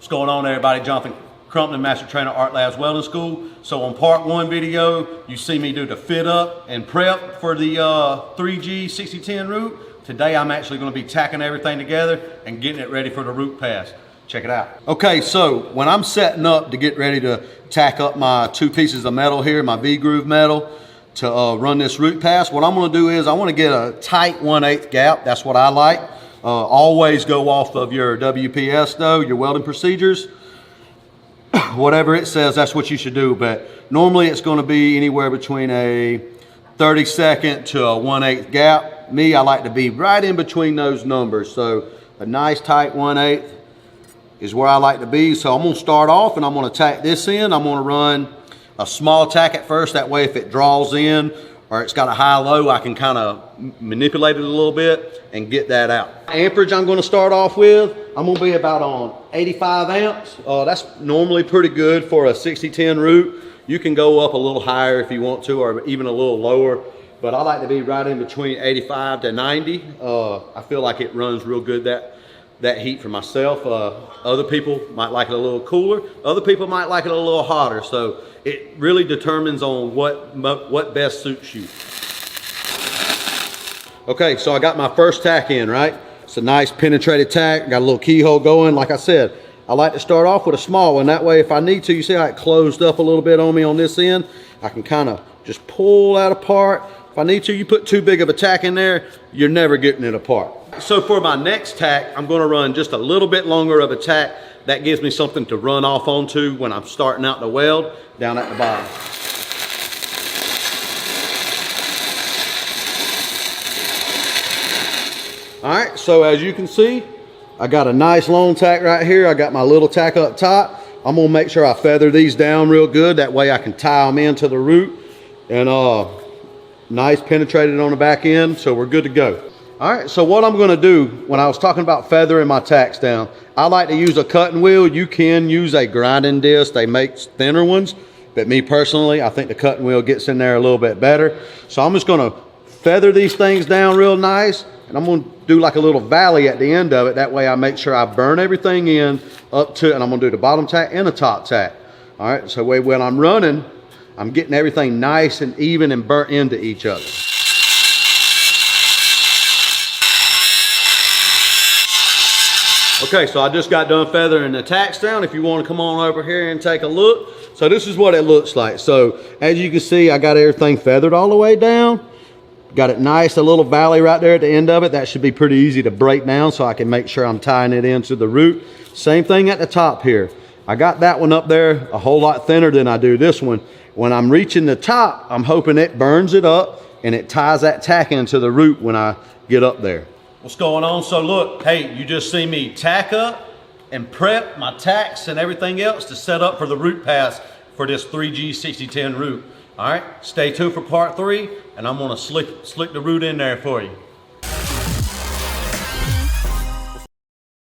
What's going on, everybody? Jonathan Crumpton, Master Trainer, Art Labs Welding School. So on part one video, you see me do the fit up and prep for the 3G 6010 root. Today I'm actually going to be tacking everything together and getting it ready for the root pass. Check it out. Okay, so when I'm setting up to get ready to tack up my two pieces of metal here, my V-groove metal, to run this root pass, what I'm going to do is I want to get a tight 1/8 gap. That's what I like. Always go off of your WPS though, your welding procedures. Whatever it says, that's what you should do. But normally it's going to be anywhere between a 32nd to a 1/8 gap. Me, I like to be right in between those numbers. So a nice tight 1/8 is where I like to be. So I'm going to start off and I'm going to tack this in. I'm going to run a small tack at first. That way if it draws in or it's got a high-low, I can kind of manipulate it a little bit and get that out. Amperage I'm going to start off with, I'm going to be about on 85 amps. That's normally pretty good for a 6010 root. You can go up a little higher if you want to, or even a little lower, but I like to be right in between 85 to 90. I feel like it runs real good, that heat for myself. Other people might like it a little cooler. Other people might like it a little hotter. So it really determines on what best suits you. Okay, so I got my first tack in, right? It's a nice penetrated tack. Got a little keyhole going. Like I said, I like to start off with a small one. That way, if I need to, you see how it closed up a little bit on me on this end? I can kind of just pull that apart. If I need to, you put too big of a tack in there, you're never getting it apart. So for my next tack, I'm going to run just a little bit longer of a tack. That gives me something to run off onto when I'm starting out to weld down at the bottom. All right, so as you can see, I got a nice long tack right here. I got my little tack up top. I'm gonna make sure I feather these down real good. That way I can tie them into the root. And nice penetrated on the back end, so we're good to go. All right, so what I'm gonna do, when I was talking about feathering my tacks down, I like to use a cutting wheel. You can use a grinding disc. They make thinner ones, but me personally, I think the cutting wheel gets in there a little bit better. So I'm just gonna feather these things down real nice, and I'm gonna do like a little valley at the end of it. That way I make sure I burn everything in up to, and I'm gonna do the bottom tack and the top tack. All right, so when I'm running, I'm getting everything nice and even and burnt into each other. Okay, so I just got done feathering the tacks down. If you want to come on over here and take a look. So this is what it looks like. So as you can see, I got everything feathered all the way down. Got it nice, a little valley right there at the end of it. That should be pretty easy to break down so I can make sure I'm tying it into the root. Same thing at the top here. I got that one up there a whole lot thinner than I do this one. When I'm reaching the top, I'm hoping it burns it up and it ties that tack into the root when I get up there. What's going on? So look, hey, you just see me tack up and prep my tacks and everything else to set up for the root pass for this 3G 6010 root. All right, stay tuned for part 3, and I'm gonna slick the root in there for you.